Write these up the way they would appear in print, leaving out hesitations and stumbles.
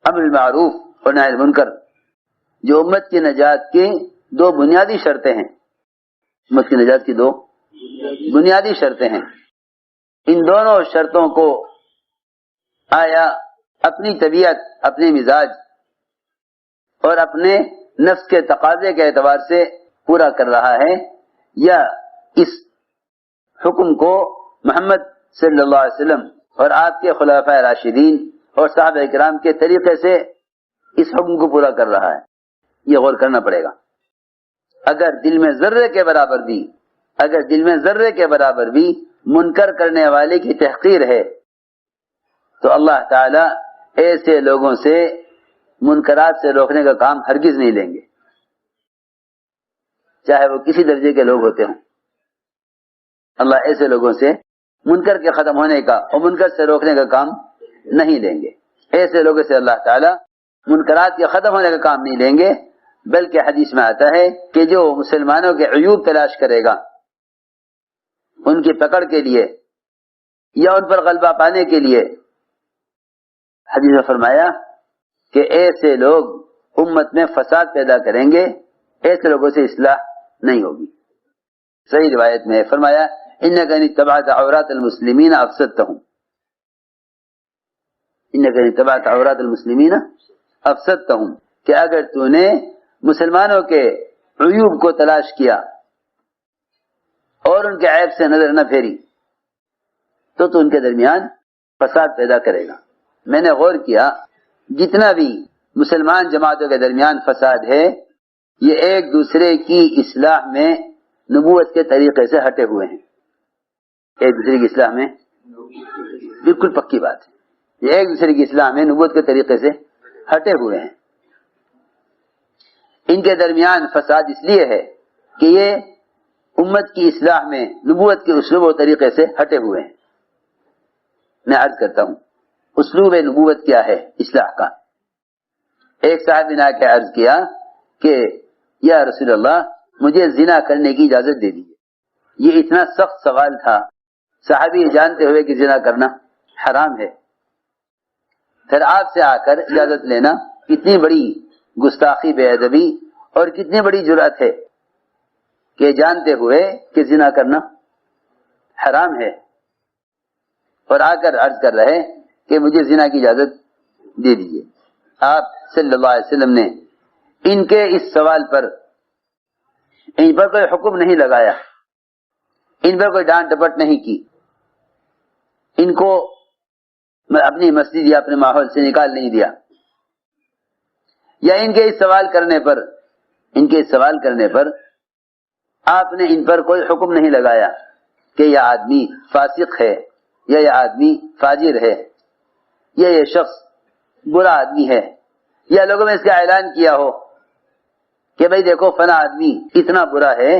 امر بالمعروف اور نہی عن المنکر، جو امت کی نجات کی دو بنیادی شرطیں ہیں، امت کی نجات کی دو بنیادی شرطیں ہیں، ان دونوں شرطوں کو آیا اپنی طبیعت، اپنے مزاج اور اپنے نفس کے تقاضے کے اعتبار سے پورا کر رہا ہے، یا اس حکم کو محمد صلی اللہ علیہ وسلم اور آپ کے خلفائے راشدین اور صحابہ کرام کے طریقے سے اس حکم کو پورا کر رہا ہے، یہ غور کرنا پڑے گا۔ اگر دل میں ذرے کے برابر بھی منکر کرنے والے کی تحقیر ہے تو اللہ تعالی ایسے لوگوں سے منکرات سے روکنے کا کام ہرگز نہیں لیں گے، چاہے وہ کسی درجے کے لوگ ہوتے ہوں۔ اللہ ایسے لوگوں سے منکر کے ختم ہونے کا اور منکر سے روکنے کا کام نہیں لیں گے، ایسے لوگوں سے اللہ تعالی منکرات کے ختم ہونے کا کام نہیں لیں گے، بلکہ حدیث میں آتا ہے کہ جو مسلمانوں کے عیوب تلاش کرے گا ان کی پکڑ کے لیے یا ان پر غلبہ پانے کے لیے، حدیث میں فرمایا کہ ایسے لوگ امت میں فساد پیدا کریں گے، ایسے لوگوں سے اصلاح نہیں ہوگی۔ صحیح روایت میں فرمایا انک ان اتبعت عورات المسلمین افسدتهم، انک ان اتبعت عورات المسلمین افسدتهم، کہ اگر تو نے مسلمانوں کے عیوب کو تلاش کیا اور ان کے عیب سے نظر نہ پھیری تو ان کے درمیان فساد پیدا کرے گا۔ میں نے غور کیا، جتنا بھی مسلمان جماعتوں کے درمیان فساد ہے یہ ایک دوسرے کی اصلاح میں نبوت کے طریقے سے ہٹے ہوئے ہیں، ایک دوسرے کی اصلاح میں بالکل پکی بات ہے، یہ ایک دوسرے کی اصلاح میں نبوت کے طریقے سے ہٹے ہوئے ہیں۔ ان کے درمیان فساد اس لیے ہے کہ یہ امت کی اصلاح میں نبوت کے اسلوب و طریقے سے ہٹے ہوئے ہیں۔ میں عرض کرتا ہوں اسلوب نبوت کیا ہے اصلاح کا۔ ایک صاحب نے آ کے عرض کیا کہ یا رسول اللہ مجھے زنا کرنے کی اجازت دے دیجیے۔ یہ اتنا سخت سوال تھا، صحابی جانتے ہوئے کہ زنا کرنا حرام ہے، پھر آپ سے آ کر اجازت لینا کتنی بڑی گستاخی، بے ادبی اور کتنی بڑی جرأت ہے کہ جانتے ہوئے کہ زنا کرنا حرام ہے اور آ کر عرض کر رہے کہ مجھے زنا کی اجازت دے دیجیے۔ آپ صلی اللہ علیہ وسلم نے ان کے اس سوال پر ان پر کوئی حکم نہیں لگایا، ان پر کوئی ڈانٹ ڈپٹ نہیں کی، ان کو اپنی مسجد یا اپنے ماحول سے نکال نہیں دیا، یا ان کے اس سوال کرنے پر آپ نے ان پر کوئی حکم نہیں لگایا کہ یہ آدمی فاسق ہے یا یہ آدمی فاجر ہے یا یہ شخص برا آدمی ہے، یا لوگوں میں اس کا اعلان کیا ہو کہ بھئی دیکھو فلاں آدمی اتنا برا ہے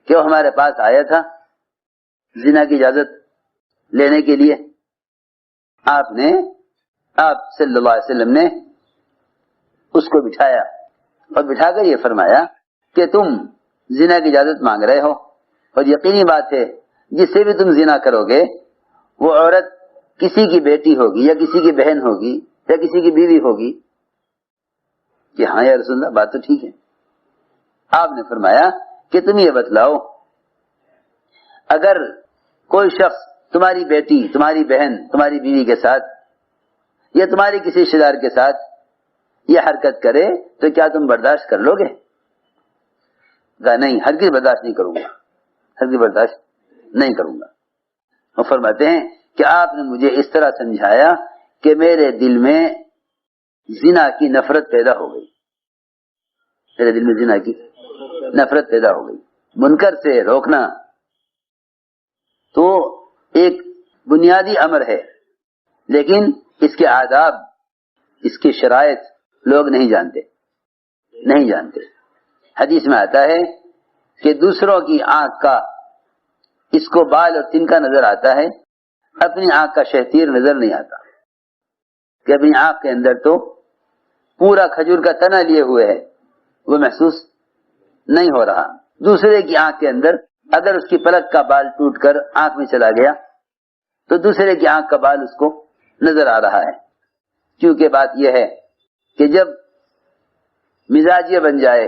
کہ وہ ہمارے پاس آیا تھا زنا کی اجازت لینے کے لیے۔ آپ صلی اللہ علیہ وسلم نے اس کو بٹھایا اور بٹھا کر یہ فرمایا کہ تم زنا کی اجازت مانگ رہے ہو، اور یقینی بات ہے جس سے بھی تم زنا کرو گے وہ عورت کسی کی بیٹی ہوگی یا کسی کی بہن ہوگی یا کسی کی بیوی ہوگی۔ کہ ہاں یا رسول اللہ بات تو ٹھیک ہے۔ آپ نے فرمایا کہ تم یہ بتلاؤ اگر کوئی شخص تمہاری بیٹی، تمہاری بہن، تمہاری بیوی کے ساتھ یا تمہاری کسی رشتے دار کے ساتھ یہ حرکت کرے تو کیا تم برداشت کر لو گے؟ کہا نہیں، ہرگز برداشت نہیں کروں گا، ہرگز برداشت نہیں کروں گا۔ وہ فرماتے ہیں کہ آپ نے مجھے اس طرح سمجھایا کہ میرے دل میں زنا کی نفرت پیدا ہو گئی، میرے دل میں زنا کی نفرت پیدا ہو گئی۔ منکر سے روکنا تو ایک بنیادی امر ہے، لیکن اس کے آداب، اس کی شرائط لوگ نہیں جانتے۔ حدیث میں آتا ہے کہ دوسروں کی آنکھ کا اس کو بال اور تنکا نظر آتا ہے، اپنی آنکھ کا شہتیر نظر نہیں آتا، کہ اپنی آنکھ کے اندر تو پورا کھجور کا تنا لیے ہوئے ہے، وہ محسوس نہیں ہو رہا۔ دوسرے کی آنکھ کے اندر اگر اس کی پلک کا بال ٹوٹ کر آنکھ میں چلا گیا تو دوسرے کی آنکھ کا بال اس کو نظر آ رہا ہے، کیونکہ بات یہ ہے کہ جب مزاج یہ بن جائے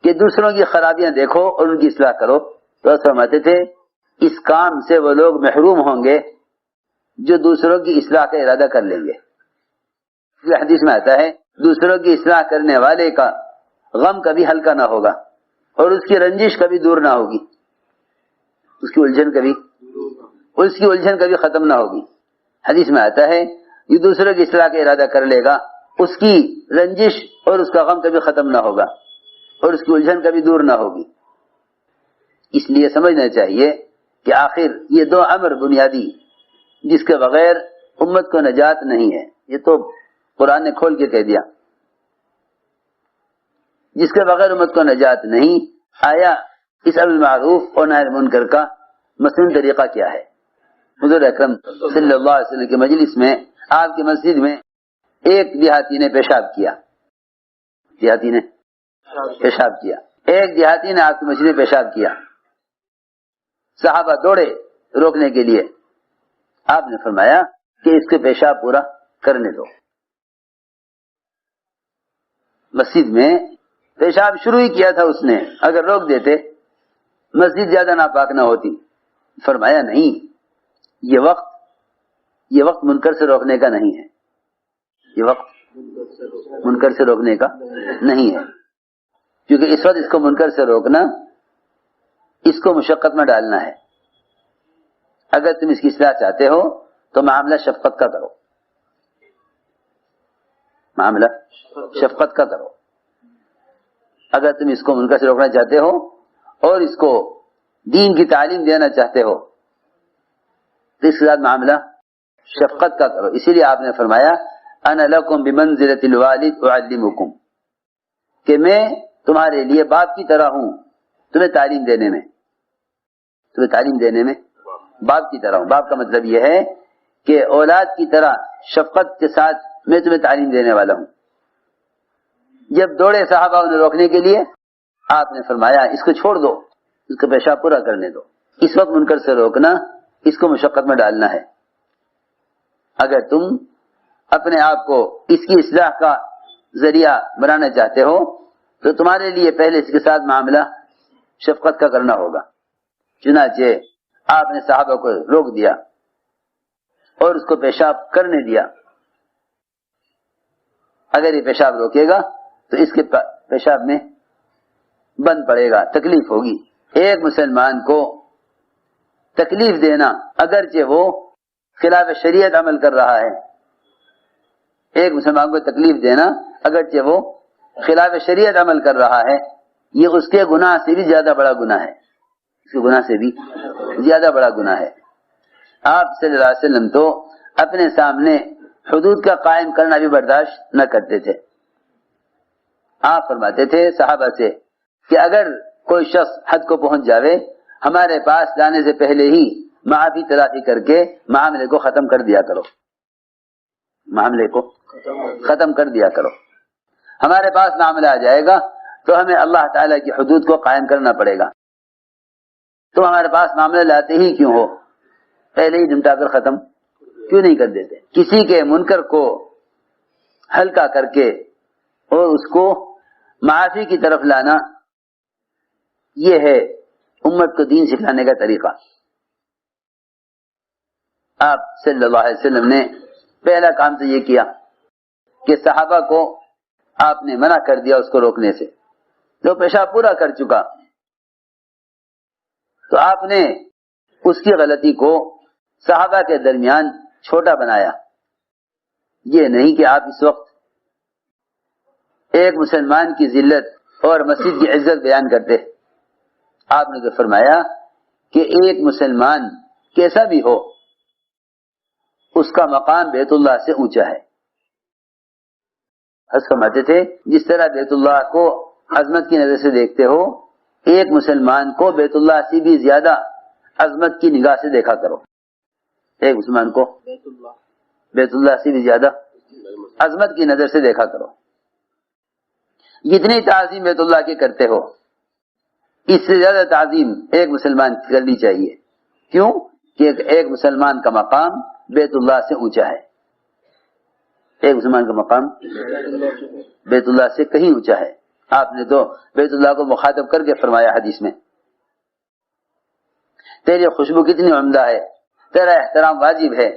کہ دوسروں کی خرابیاں دیکھو اور ان کی اصلاح کرو، تو فرماتے تھے اس کام سے وہ لوگ محروم ہوں گے جو دوسروں کی اصلاح کا ارادہ کر لیں گے۔ یہ حدیث میں آتا ہے دوسروں کی اصلاح کرنے والے کا غم کبھی ہلکا نہ ہوگا اور اس کی رنجش کبھی دور نہ ہوگی، اس کی الجھن کبھی ختم نہ ہوگی۔ حدیث میں آتا ہے یہ دوسروں کی اصلاح کا ارادہ کر لے گا، اس کی رنجش اور اس کا غم کبھی ختم نہ ہوگا اور اس کی الجھن کبھی دور نہ ہوگی۔ اس لیے سمجھنا چاہیے کہ آخر یہ دو امر بنیادی جس کے بغیر امت کو نجات نہیں ہے، یہ تو قرآن نے کھول کے کہہ دیا، جس کے بغیر امت کو نجات نہیں۔ آیا اس امر معروف اور نہی عن منکر کا مسنون طریقہ کیا ہے؟ حضور اکرم صلی اللہ علیہ وسلم کی مجلس میں، آپ کی مسجد میں ایک دیہاتی نے پیشاب کیا، ایک دیہاتی نے آپ کی مسجد میں پیشاب کیا، صحابہ دوڑے روکنے کے لیے، آپ نے فرمایا کہ اس کے پیشاب پورا کرنے دو۔ مسجد میں پیشاب شروع ہی کیا تھا اس نے، اگر روک دیتے مسجد زیادہ ناپاک نہ ہوتی۔ فرمایا نہیں، یہ وقت منکر سے روکنے کا نہیں ہے، یہ وقت منکر سے روکنے کا نہیں ہے، کیونکہ اس وقت اس کو منکر سے روکنا اس کو مشقت میں ڈالنا ہے۔ اگر تم اس کی اصلاح چاہتے ہو تو معاملہ شفقت کا کرو، معاملہ شفقت کا کرو۔ اگر تم اس کو منکر سے روکنا چاہتے ہو اور اس کو دین کی تعلیم دینا چاہتے ہو تو اس کے ساتھ معاملہ شفقت کا کرو۔ اسی لیے آپ نے فرمایا انا لکم بمنزلۃ الوالد اعلمکم، کہ میں تمہارے لیے باپ کی طرح ہوں، تمہیں تعلیم دینے میں باپ کی طرح ہوں۔ باپ کا مطلب یہ ہے کہ اولاد کی طرح شفقت کے ساتھ میں تمہیں تعلیم دینے والا ہوں۔ جب دوڑے صحابہ انہیں روکنے کے لیے، آپ نے فرمایا اس کو چھوڑ دو، اس کو پیشاب پورا کرنے دو۔ اس وقت منکر سے روکنا اس کو مشقت میں ڈالنا ہے۔ اگر تم اپنے آپ کو اس کی اصلاح کا ذریعہ بنانا چاہتے ہو تو تمہارے لیے پہلے اس کے ساتھ معاملہ شفقت کا کرنا ہوگا۔ چنانچہ آپ نے صحابہ کو روک دیا اور اس کو پیشاب کرنے دیا۔ اگر یہ پیشاب روکے گا تو اس کے پیشاب میں بند پڑے گا، تکلیف ہوگی۔ ایک مسلمان کو تکلیف دینا اگرچہ وہ خلاف شریعت عمل کر رہا ہے، ایک مسلمان کو تکلیف دینا اگرچہ وہ خلاف شریعت عمل کر رہا ہے، یہ اس کے گناہ سے بھی زیادہ بڑا گناہ ہے، اس کے گناہ سے بھی زیادہ بڑا گناہ ہے۔ آپ صلی اللہ علیہ وسلم تو اپنے سامنے حدود کا قائم کرنا بھی برداشت نہ کرتے تھے۔ آپ فرماتے تھے صحابہ سے کہ اگر کوئی شخص حد کو پہنچ جاوے، ہمارے پاس لانے سے پہلے ہی معافی تلافی کر کے معاملے کو ختم کر دیا کرو، معاملے کو ختم کر دیا کرو۔ ہمارے پاس معاملہ آ جائے گا تو ہمیں اللہ تعالیٰ کی حدود کو قائم کرنا پڑے گا، تو ہمارے پاس معاملہ لاتے ہی کیوں ہو، پہلے ہی نمٹا کر ختم کیوں نہیں کر دیتے؟ کسی کے منکر کو ہلکا کر کے اور اس کو معافی کی طرف لانا، یہ ہے امت کو دین سکھانے کا طریقہ۔ آپ صلی اللہ علیہ وسلم نے پہلا کام تو یہ کیا کہ صحابہ کو آپ نے منع کر دیا اس کو روکنے سے۔ جو پیشاب پورا کر چکا تو آپ نے اس کی غلطی کو صحابہ کے درمیان چھوٹا بنایا۔ یہ نہیں کہ آپ اس وقت ایک مسلمان کی ذلت اور مسجد کی عزت بیان کرتے، آپ نے تو فرمایا کہ ایک مسلمان کیسا بھی ہو اس کا مقام بیت اللہ سے اونچا ہے۔ حضرت فرماتے تھے جس طرح بیت اللہ کو عظمت کی نظر سے دیکھتے ہو، ایک مسلمان کو بیت اللہ سے بھی زیادہ عظمت کی نگاہ سے دیکھا کرو، ایک مسلمان کو بیت اللہ سے بھی زیادہ عظمت کی نظر سے دیکھا کرو۔ جتنی تعظیم بیت اللہ کی کرتے ہو اس سے زیادہ تعظیم ایک مسلمان کی کرنی چاہیے۔ کیوں کہ ایک مسلمان کا مقام بیت اللہ سے اونچا ہے۔ ایک مسلمان کا مقام بیت اللہ سے کہیں اونچا ہے. آپ نے تو بیت اللہ کو مخاطب کر کے فرمایا حدیث میں، تیری خوشبو کتنی عمدہ ہے، تیرا احترام واجب ہے،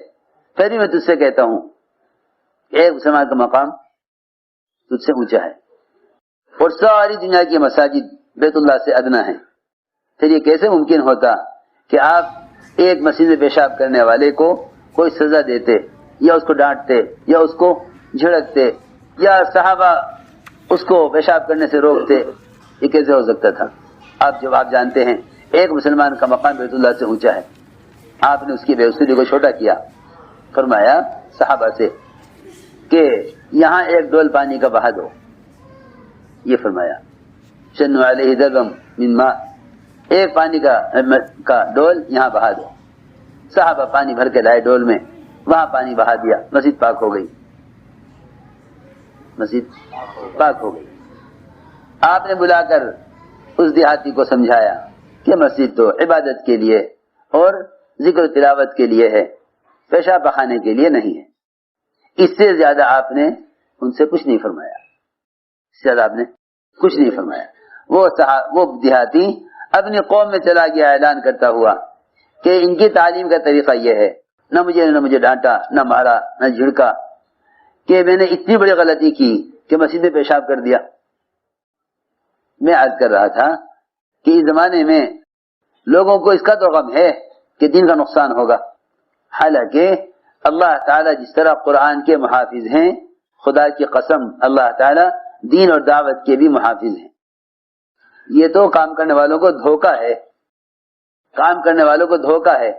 پھر بھی میں تجھ سے کہتا ہوں ایک مسلمان کا مقام تجھ سے اونچا ہے، اور ساری دنیا کی مساجد بیت اللہ سے ادنا ہے. پھر یہ کیسے ممکن ہوتا کہ آپ ایک مسجد میں پیشاب کرنے والے کو کوئی سزا دیتے یا اس کو ڈانٹتے یا اس کو جھڑکتے یا صحابہ اس کو پیشاب کرنے سے روکتے؟ یہ کیسے ہو سکتا تھا؟ آپ جانتے ہیں ایک مسلمان کا مقام بیت اللہ سے اونچا ہے. آپ نے اس کی بے اصولی کو چھوٹا کیا، فرمایا صحابہ سے کہ یہاں ایک ڈول پانی کا بہا دو. یہ فرمایا شنو علیہ دربم من ماء، ایک پانی کا ڈول یہاں بہا دو. صحابہ پانی بھر کے لائے ڈول میں، وہاں پانی بہا دیا، مسجد پاک ہو گئی. مسجد پاک ہو گئی. آپ نے بلا کر اس دیہاتی کو سمجھایا کہ مسجد تو عبادت کے لیے اور ذکر و تلاوت کے لیے ہے، پیشاب بخانے کے لیے نہیں ہے. اس سے زیادہ آپ نے ان سے کچھ نہیں فرمایا، اس سے زیادہ آپ نے کچھ نہیں فرمایا. وہ دیہاتی اپنی قوم میں چلا گیا اعلان کرتا ہوا کہ ان کی تعلیم کا طریقہ یہ ہے، نہ مجھے ڈانٹا، نہ مارا، نہ جھڑکا، کہ میں نے اتنی بڑی غلطی کی کہ مسجد میں پیشاب کر دیا. میں عرض کر رہا تھا کہ اس زمانے میں لوگوں کو اس کا تو غم ہے کہ دین کا نقصان ہوگا، حالانکہ اللہ تعالیٰ جس طرح قرآن کے محافظ ہیں، خدا کی قسم اللہ تعالیٰ دین اور دعوت کے بھی محافظ ہیں. یہ تو کام کرنے والوں کو دھوکہ ہے، کام کرنے والوں کو دھوکہ ہے،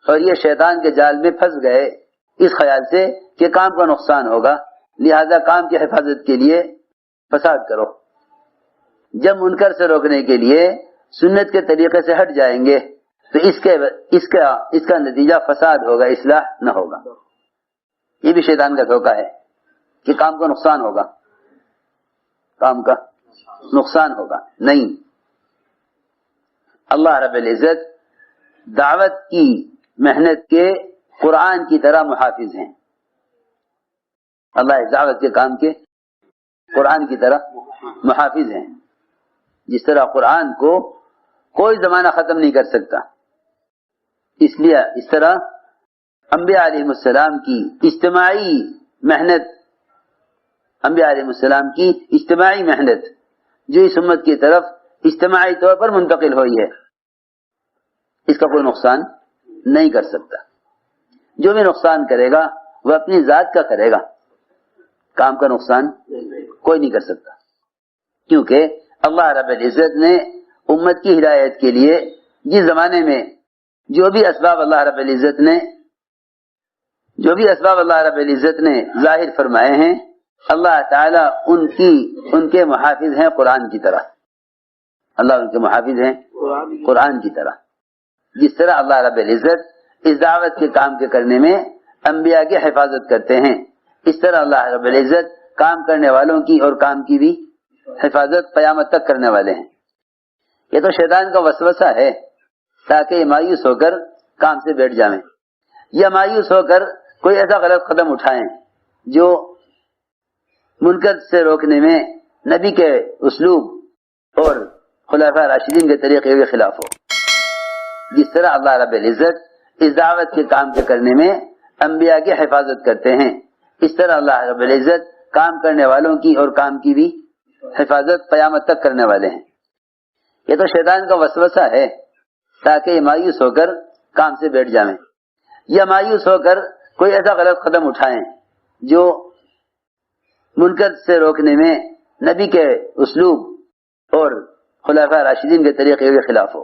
اور یہ شیطان کے جال میں پھنس گئے اس خیال سے کہ کام کا نقصان ہوگا، لہذا کام کی حفاظت کے لیے فساد کرو. جب منکر سے روکنے کے لیے سنت کے طریقے سے ہٹ جائیں گے تو اس کا نتیجہ فساد ہوگا، اصلاح نہ ہوگا. یہ بھی شیطان کا دھوکہ ہے کہ کام کا نقصان ہوگا، کام کا نقصان ہوگا. نہیں، اللہ رب العزت دعوت کی محنت کے قرآن کی طرح محافظ ہیں. اللہ دعوت کے کام کے قرآن کی طرح محافظ ہیں. جس طرح قرآن کو کوئی زمانہ ختم نہیں کر سکتا، اس لیے اس طرح انبیاء علیہ السلام کی اجتماعی محنت، انبیاء علیہ السلام کی اجتماعی محنت جو اس امت کی طرف اجتماعی طور پر منتقل ہوئی ہے، اس کا کوئی نقصان نہیں کر سکتا. جو بھی نقصان کرے گا وہ اپنی ذات کا کرے گا، کام کا نقصان کوئی نہیں کر سکتا. کیونکہ اللہ رب العزت نے امت کی ہدایت کے لیے جس زمانے میں جو بھی اسباب اللہ رب العزت نے ظاہر فرمائے ہیں، اللہ تعالیٰ ان کے محافظ ہیں قرآن کی طرح. اللہ ان کے محافظ ہیں قرآن کی طرح. جس طرح اللہ رب العزت اس دعوت کے کام کے کرنے میں انبیاء کی حفاظت کرتے ہیں، اس طرح اللہ رب العزت کام کرنے والوں کی اور کام کی بھی حفاظت قیامت تک کرنے والے ہیں. یہ تو شیطان کا وسوسہ ہے تاکہ یہ مایوس ہو کر کام سے بیٹھ جائیں یا مایوس ہو کر کوئی ایسا غلط قدم اٹھائیں جو منکر سے روکنے میں نبی کے اسلوب اور خلفاء راشدین کے طریقے کے خلاف ہو. جس طرح اللہ رب العزت اس دعوت کے کام کے کرنے میں انبیاء کی حفاظت کرتے ہیں، اس طرح اللہ رب العزت کام کرنے والوں کی اور کام کی بھی حفاظت قیامت تک کرنے والے ہیں. یہ تو شیطان کا وسوسہ ہے تاکہ یہ مایوس ہو کر کام سے بیٹھ جائیں یا مایوس ہو کر کوئی ایسا غلط قدم اٹھائیں جو منکر سے روکنے میں نبی کے اسلوب اور خلفاء راشدین کے طریقے کے خلاف ہو.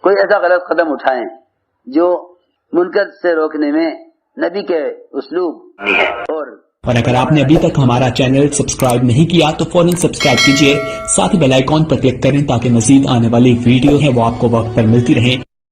کوئی ایسا غلط قدم اٹھائیں جو منکر سے روکنے میں نبی کے اسلوب اور اگر آپ نے ابھی تک ہمارا چینل سبسکرائب نہیں کیا تو فوراً سبسکرائب کیجئے، ساتھ ہی بیل آئیکن پر کلک کریں تاکہ مزید آنے والی ویڈیو ہے وہ آپ کو وقت پر ملتی رہیں.